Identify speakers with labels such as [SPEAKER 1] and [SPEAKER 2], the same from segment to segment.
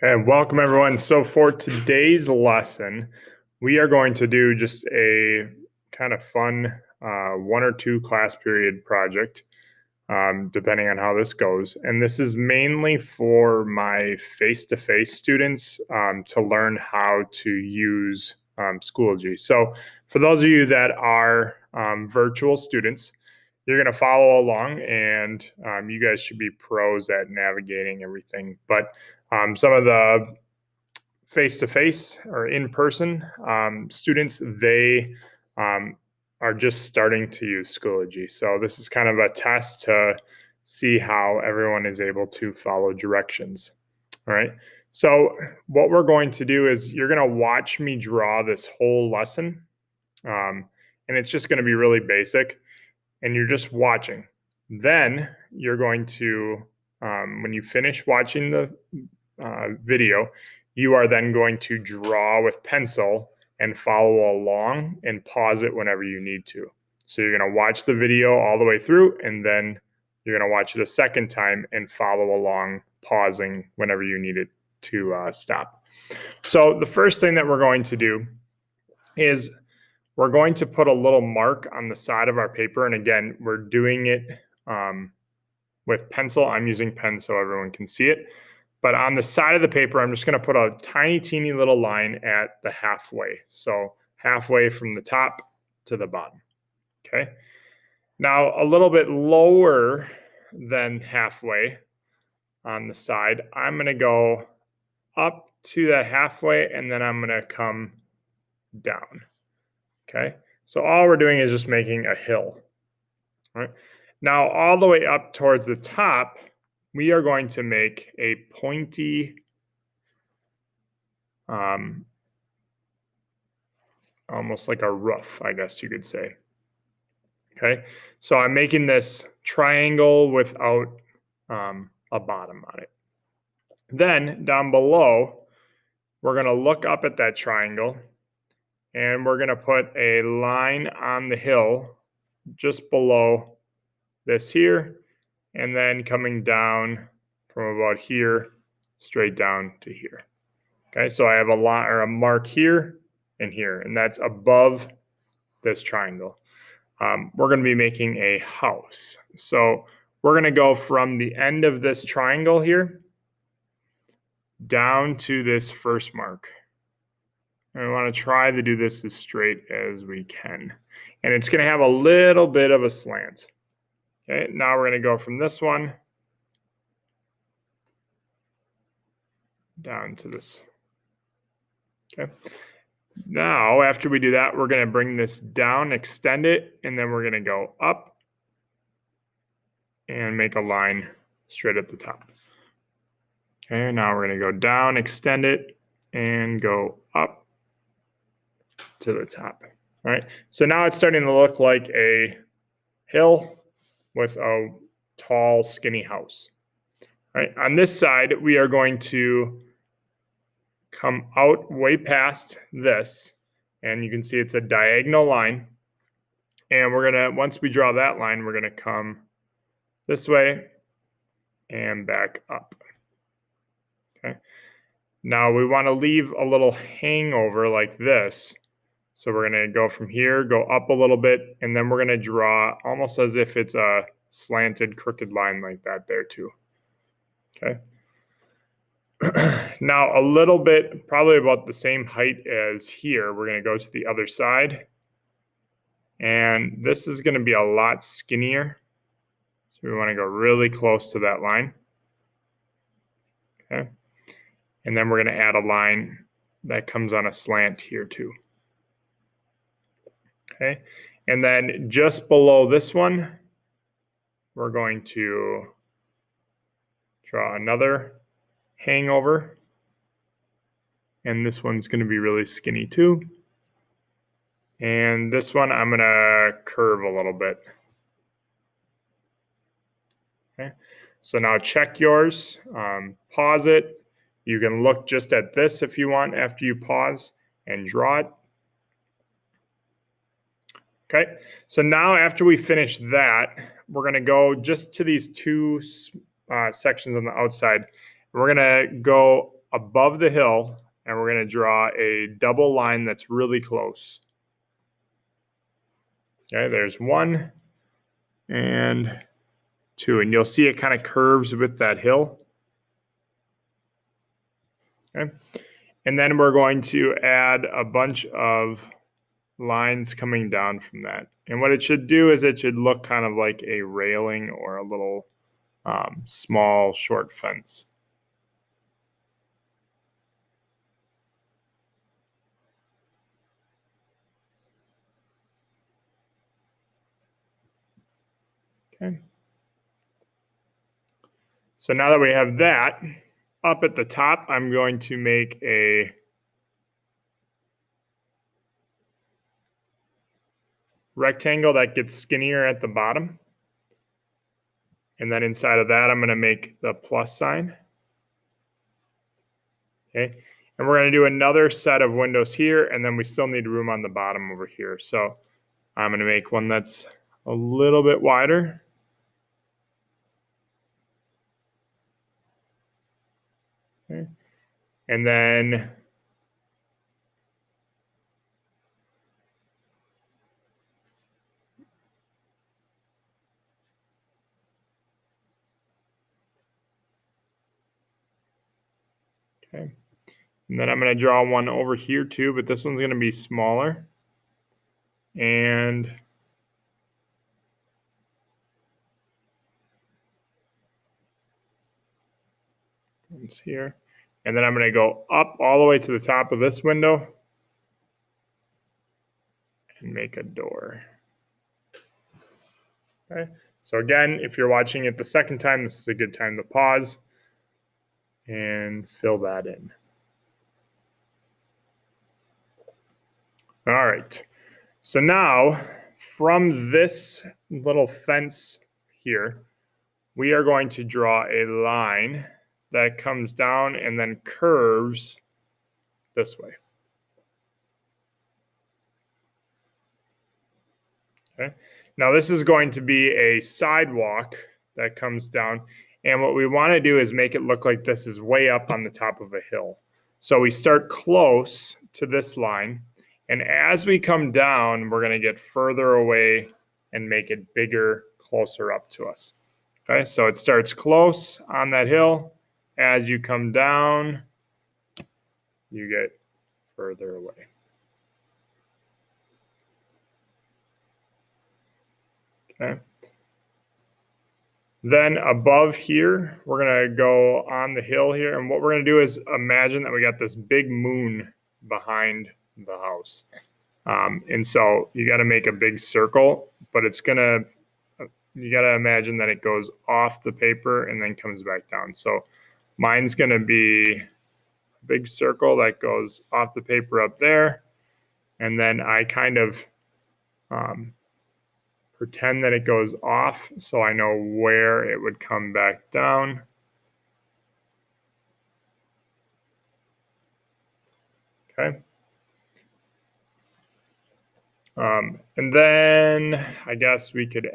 [SPEAKER 1] And welcome everyone. So for today's lesson, we are going to do just a kind of fun one or two class period project, depending on how this goes. And this is mainly for my face-to-face students to learn how to use Schoology. So for those of you that are virtual students, you're going to follow along and you guys should be pros at navigating everything. But some of the face-to-face or in-person students, they are just starting to use Schoology. So this is kind of a test to see how everyone is able to follow directions. All right. So what we're going to do is you're going to watch me draw this whole lesson. And it's just going to be really basic. And you're just watching. Then you're going to, when you finish watching the video, you are then going to draw with pencil and follow along and pause it whenever you need to. So you're going to watch the video all the way through, and then you're going to watch it a second time and follow along, pausing whenever you need it to stop. So the first thing that we're going to do is we're going to put a little mark on the side of our paper. And again, we're doing it with pencil. I'm using pen so everyone can see it. But on the side of the paper, I'm just going to put a tiny, teeny little line at the halfway. So halfway from the top to the bottom. Okay. Now, a little bit lower than halfway on the side, I'm going to go up to the halfway, and then I'm going to come down. Okay. So all we're doing is just making a hill. All right. Now, all the way up towards the top, we are going to make a pointy, almost like a roof, I guess you could say. Okay, so I'm making this triangle without a bottom on it. Then down below, we're going to look up at that triangle, and we're going to put a line on the hill just below this here, and then coming down from about here straight down to here. Okay, so I have a line or a mark here and here, and that's above this triangle. We're going to be making a house. So we're going to go from the end of this triangle here down to this first mark. And we want to try to do this as straight as we can. And it's going to have a little bit of a slant. Okay, now we're going to go from this one down to this. Okay. Now, after we do that, we're going to bring this down, extend it, and then we're going to go up and make a line straight at the top. Okay, now we're going to go down, extend it, and go up to the top. All right, so now it's starting to look like a hill with a tall, skinny house. All right, on this side, we are going to come out way past this, and you can see it's a diagonal line. And we're going to, once we draw that line, we're going to come this way and back up. Okay. Now we want to leave a little hangover like this. So we're going to go from here, go up a little bit, and then we're going to draw almost as if it's a slanted, crooked line like that there too. Okay. Now a little bit, probably about the same height as here, we're going to go to the other side. And this is going to be a lot skinnier. So we want to go really close to that line. Okay. And then we're going to add a line that comes on a slant here too. Okay. And then just below this one, we're going to draw another hangover. And this one's going to be really skinny too. And this one, I'm going to curve a little bit. Okay. So now check yours, pause it. You can look just at this if you want after you pause and draw it. Okay, so now after we finish that, we're going to go just to these two sections on the outside. We're going to go above the hill, and we're going to draw a double line that's really close. Okay, there's 1 and 2, and you'll see it kind of curves with that hill. Okay, and then we're going to add a bunch of lines coming down from that. And what it should do is it should look kind of like a railing or a little small short fence. Okay. So now that we have that, up at the top, I'm going to make a rectangle that gets skinnier at the bottom. And then inside of that, I'm going to make the plus sign. Okay. And we're going to do another set of windows here, and then we still need room on the bottom over here. So I'm going to make one that's a little bit wider. Okay. And then okay. And then I'm going to draw one over here too, but this one's going to be smaller. And it's here. And then I'm going to go up all the way to the top of this window and make a door. Okay. So again, if you're watching it the second time, this is a good time to pause and fill that in. All right. So now from this little fence here, we are going to draw a line that comes down and then curves this way. Okay. Now this is going to be a sidewalk that comes down, and what we want to do is make it look like this is way up on the top of a hill. So we start close to this line, and as we come down, we're going to get further away and make it bigger, closer up to us. Okay, so it starts close on that hill. As you come down, you get further away. Okay. Then above here, we're going to go on the hill here. And what we're going to do is imagine that we got this big moon behind the house. And so you got to make a big circle, but it's going to, you got to imagine that it goes off the paper and then comes back down. So mine's going to be a big circle that goes off the paper up there. And then I kind of pretend that it goes off so I know where it would come back down. Okay. And then I guess we could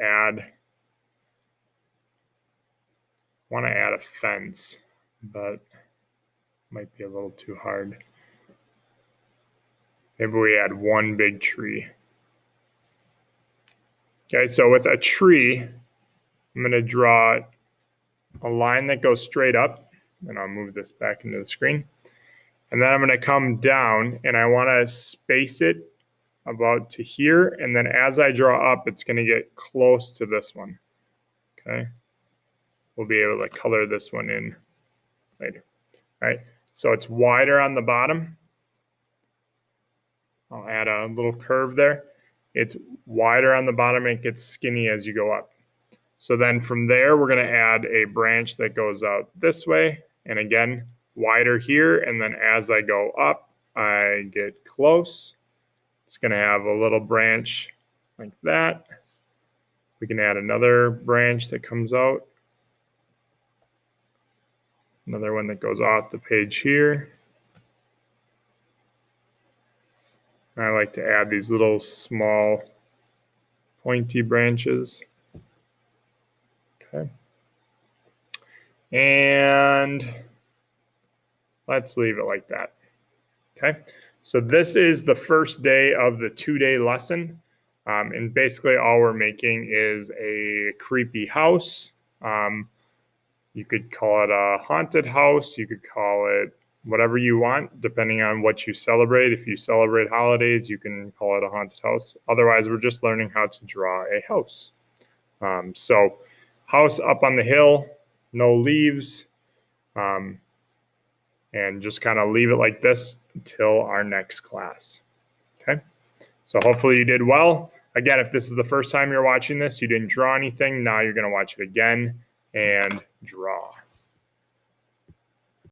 [SPEAKER 1] want to add a fence, but might be a little too hard. Maybe we add one big tree. Okay, so with a tree, I'm going to draw a line that goes straight up, and I'll move this back into the screen. And then I'm going to come down, and I want to space it about to here, and then as I draw up, it's going to get close to this one. Okay, we'll be able to color this one in later. All right, so it's wider on the bottom. I'll add a little curve there. It's wider on the bottom, and it gets skinny as you go up. So then from there, we're going to add a branch that goes out this way, and again, wider here, and then as I go up, I get close. It's going to have a little branch like that. We can add another branch that comes out. Another one that goes off the page here. I like to add these little small pointy branches. Okay. And Let's leave it like that. Okay, so this is the first day of the 2-day lesson. And basically all we're making is a creepy house. You could call it a haunted house. You could call it whatever you want, depending on what you celebrate. If you celebrate holidays, you can call it a haunted house. Otherwise, we're just learning how to draw a house. So house up on the hill, no leaves, and just kind of leave it like this until our next class. Okay, so hopefully you did well. Again, if this is the first time you're watching this, you didn't draw anything, now you're going to watch it again and draw.